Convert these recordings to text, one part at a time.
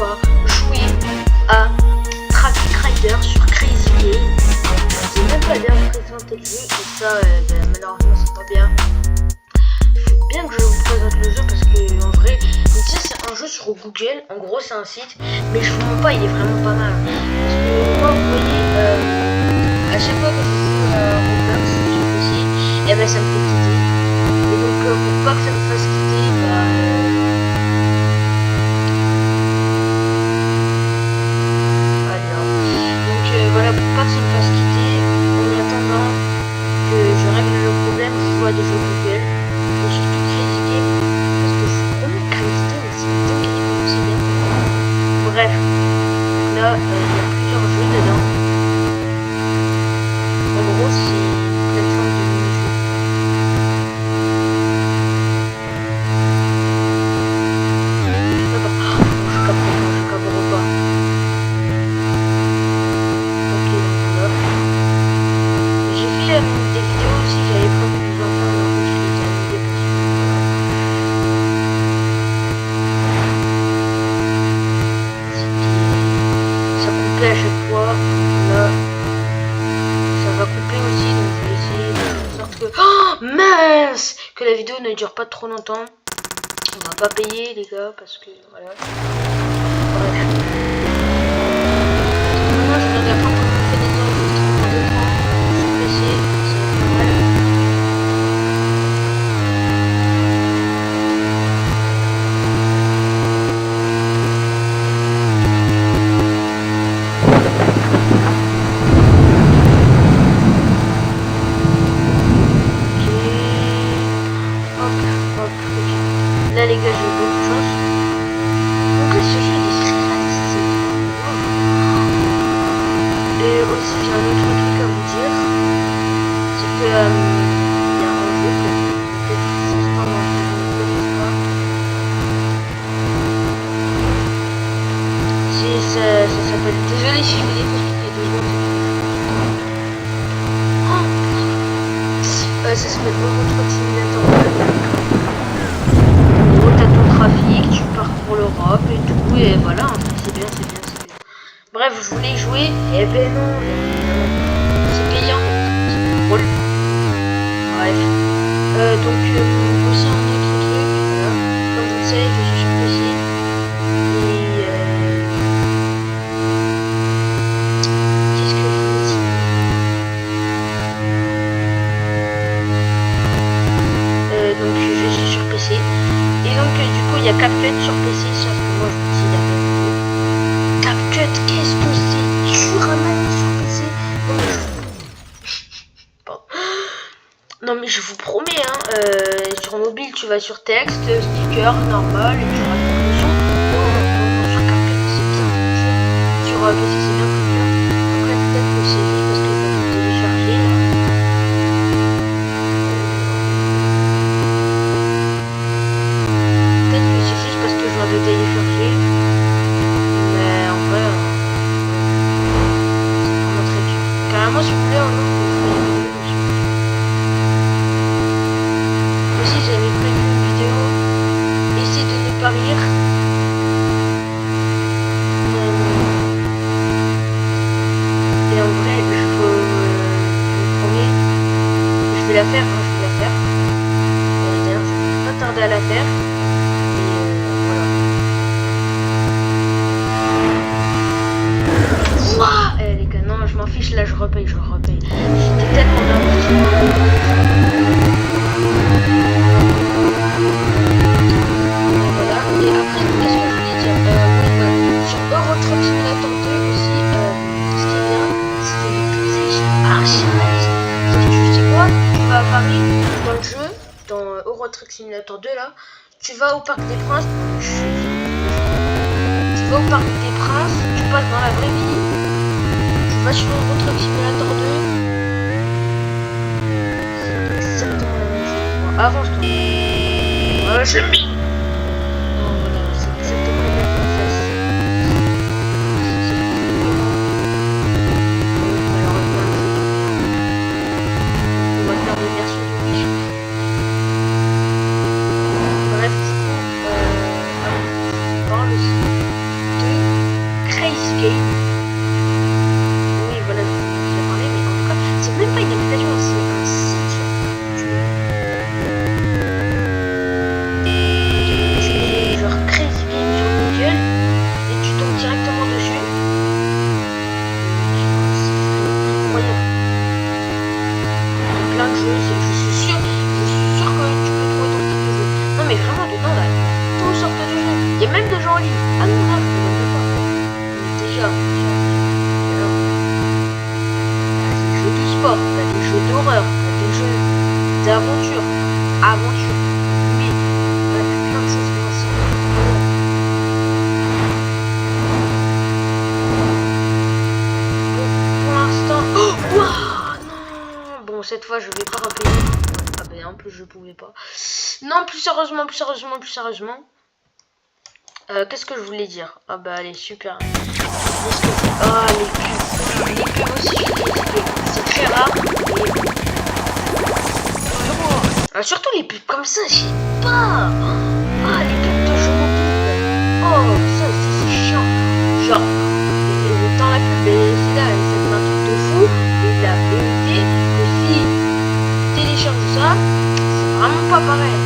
va jouer à Traffic Rider sur Crazy Game. Je sais même pas bien présenter le jeu, et ça, malheureusement, c'est pas bien. Il faut bien que je vous présente le jeu parce que, en vrai, donc ça, c'est un jeu sur Google. En gros, c'est un site, mais je vous mens pas, il est vraiment pas mal. Parce que, moi, vous voyez, à chaque fois que je joue Roblox sur PC, et ben ça me fait quitter. Et donc, pour pas que ça me fasse quitter, voilà, pour pas que ça me fasse quitter, en attendant que je règle le problème, je joue à des jeux Google, et surtout Crazy Game, parce que je suis vraiment Crazy Game, c'est dingue, c'est bien. Bref, là, il y a plusieurs jeux dedans. En gros, c'est une plateforme de mini-jeux. À chaque fois, là, ça va couper aussi, donc je vais essayer de faire en sorte que... Oh mince, que la vidéo ne dure pas trop longtemps. On va pas payer les gars, parce que voilà. Bref. Maintenant je regarde pas comment on fait des enregistrements d'écran sur PC, c'est pas mal. Là les gars, j'ai eu beaucoup de chance. Donc là, ce jeu il est très réaliste. Et aussi j'ai un autre truc à vous dire, c'est que il y a un jeu que peut-être certains d'entre vous ne connaissent pas. Ça s'appelle, désolé si je vous dis parce qu'il y a 2 secondes. Ça s'appelle Euro Truck Simulator 2. Trafic, tu parcours l'Europe et tout, et voilà, c'est bien, c'est bien, c'est bien. Bref, je voulais jouer, et ben non, c'est payant, c'est drôle. Bref, donc aussi un autre truc, voilà. Comme vous le savez, je suis sur PC, et qu'est-ce que je vous dis? Donc je suis sur PC. Et donc du coup il y a CapCut sur PC, sauf que moi je me dis la CapCut, qu'est-ce que c'est dur à manier sur PC. Pardon. Non mais je vous promets, sur mobile tu vas sur texte, sticker, normal, et tu rajoutes le son. Sur CapCut c'est bien plus dur. Sur PC c'est bien plus dur. Après peut-être que c'est juste parce que je vais tout télécharger là. De télécharger, mais en vrai c'est vraiment très dur. Carrément si vous voulez un autre aussi j'avais prévu une vidéo, essayez de ne pas rire, et en vrai je vous promets, je vais la faire, d'ailleurs je vais pas tarder à la faire. Les gars, non, je m'en fiche, là je repaye. J'étais tellement nerveux. Voilà, et après, qu'est-ce que je voulais dire, sur Euro Truck Simulator 2 aussi, ce qui est bien, c'est que les paysages archi réalistes. Tu sais quoi, tu vas à Paris, dans le jeu, dans Euro Truck Simulator 2 là, tu vas au Parc des Princes, tu passes dans la vraie vie. Va sur Euro Truck Simulator 2. C'est exactement la même chose. Bon, avance toi. Voilà, je l'ai mis. Non, voilà, c'est exactement la même chose. Malheureusement, on va faire des versions de Wish. Bref, du coup, je parle aussi de sport, t'as des jeux d'horreur, t'as des jeux d'aventure, aventure, mais t'as plein de choses bien sûr. Bon, pour l'instant, oh, waouh, non. Bon, cette fois je vais pas repayer. Ah ben en plus je pouvais pas. Non, plus sérieusement. Qu'est-ce que je voulais dire? Ah bah allez, super. Ah, les pubs aussi, je suis désolée. C'est très rare. Mais... surtout les pubs comme ça, je sais pas. Ah, les pubs de jeux mobiles. Oh, ça c'est chiant. Genre, dans la pub, c'est là, ça fait un truc de fou. Et la vérité, que si tu télécharges ça, c'est vraiment pas pareil.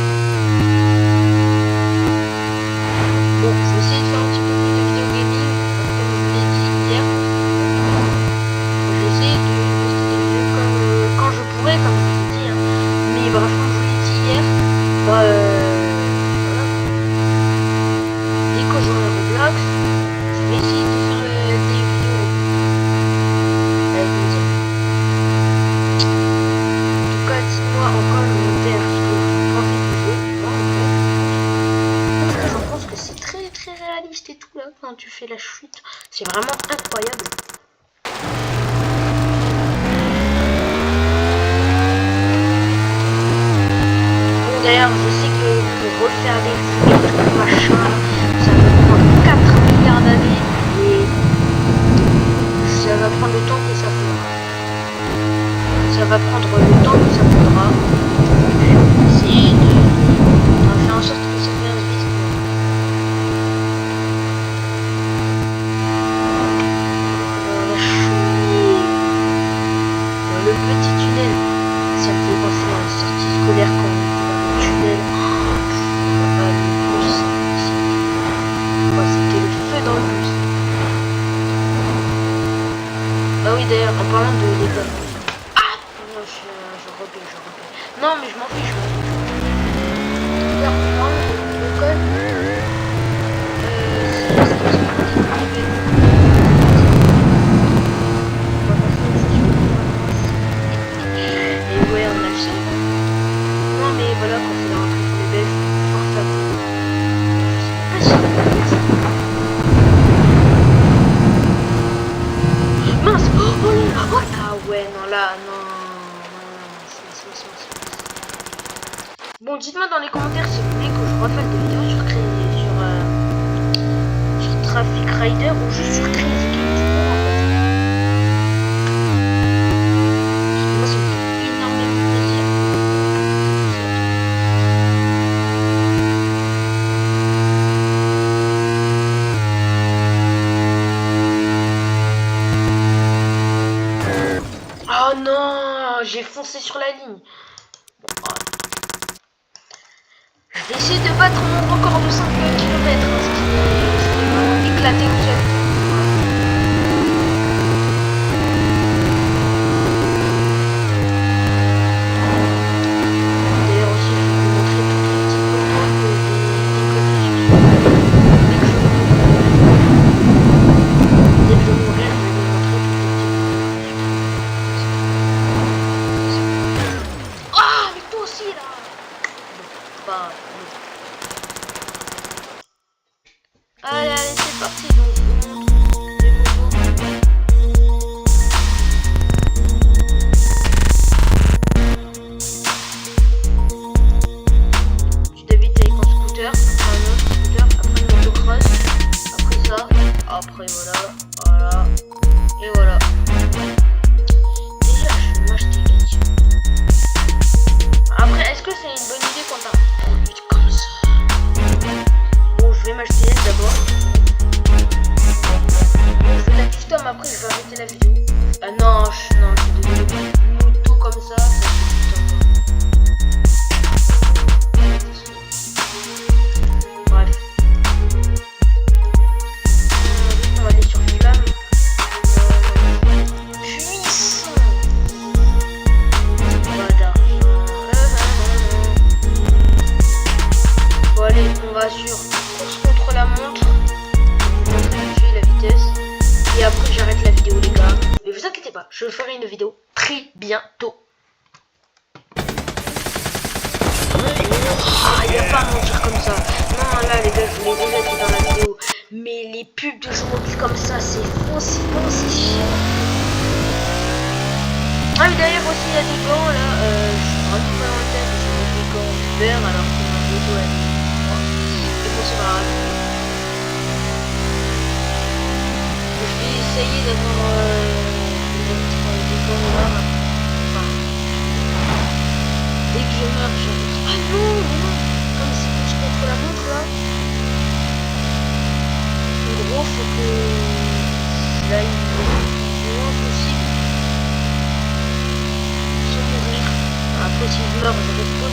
Bon, je vais essayer de faire un petit peu plus de vidéo gaming, comme je vous l'ai dit hier. Je vais essayer de poster des vidéos quand je pourrai, comme je vous ai dit. Hein. Mais bref, comme je vous l'ai dit hier, voilà. Dès que j'aurai Roblox, je vais essayer de faire des vidéos avec mes amis. En tout cas, dites-moi en commentaire ce que vous pensez du jeu. Je pense que c'est très réaliste et tout là quand tu fais la chute, c'est vraiment incroyable. Bon, d'ailleurs je sais que pour refaire des trucs machin, ça va prendre 4 milliards d'années et ça va prendre le temps que ça prendra. Ça va prendre le temps que ça prendra. Essayer de faire en sorte que ça vienne vite. Le petit tunnel, ça me fait penser à la sortie scolaire quand on était dans le tunnel. Le bus, c'était le feu dans le bus. Ah oui, d'ailleurs, en parlant de l'école. Ah non, je repère. Non, mais je m'en fiche. D'ailleurs, en parlant de l'école, et ouais, on a le seul. Non, mais voilà, quand c'est la rentrée pour les Belges, portable. Je sais pas si mince. Oh là. Ah ouais, non, là, non. Bon, dites-moi dans les commentaires si vous voulez que je refasse des vidéos sur Traffic Rider ou juste sur Crazy Game tout court en fait. Moi, ça me fait énormément plaisir. Oh non, j'ai foncé sur la ligne. Bon, je vais essayer de battre mon record de 5 km, hein, ce qui est vraiment éclaté au sol. D'ailleurs aussi, je vais vous montrer toutes les petites photos dès que je vais mourir, je vais vous montrer toutes les petites photos. Ah, mais toi aussi là. Bon, pas. Allez, c'est parti donc. bientôt. Il n'y a pas à mentir comme ça. Non, là, les gars, je vous l'ai déjà dit dans la vidéo. Mais les pubs d'aujourd'hui comme ça, c'est facilement, c'est chiant. Ah, mais d'ailleurs, aussi, il y a des gants là. Je suis vraiment pas dans le thème. J'ai mis des gants verts alors que ma moto elle est noire. Et bon, c'est pas grave. Je vais essayer d'avoir des gants noirs. Enfin, dès que je meurs, j'arrête. Ah non, non. Comme c'est plus contre la montre là. En gros, faut que là il est le moins possible sans mourir. Après, si je meurs, j'arrête pas.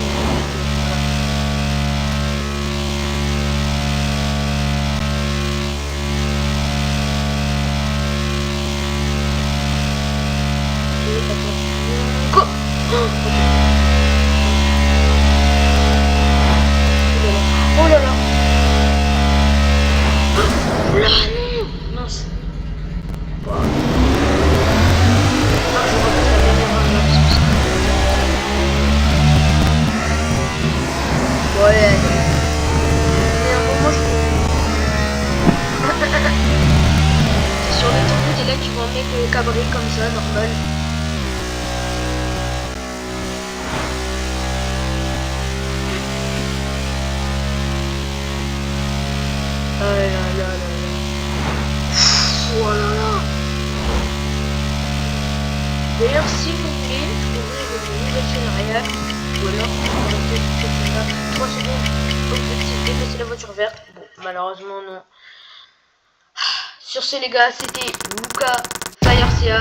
Ok, attention. Go! Oh là là! Oh là non! Mince! Wow. Ah, je repasse la caméra là parce que c'est... Ouais! Mais à un moment je... C'est sur l'autoroute et là tu vois un mec cabré comme ça, normal. Oh là là là là. Oh là là. D'ailleurs, si vous voulez, je peux ouvrir une nouvelle chaîne arrière. Ou alors, on va peut-être 3 secondes. Objectif, dépasser la voiture verte. Bon, malheureusement, non. Sur ce, les gars, c'était Luca FireCA.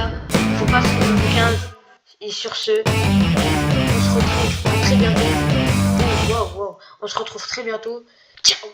Faut pas se le 15. Et sur ce, on se retrouve très bientôt. Oh, wow, wow. On se retrouve très bientôt. Ciao!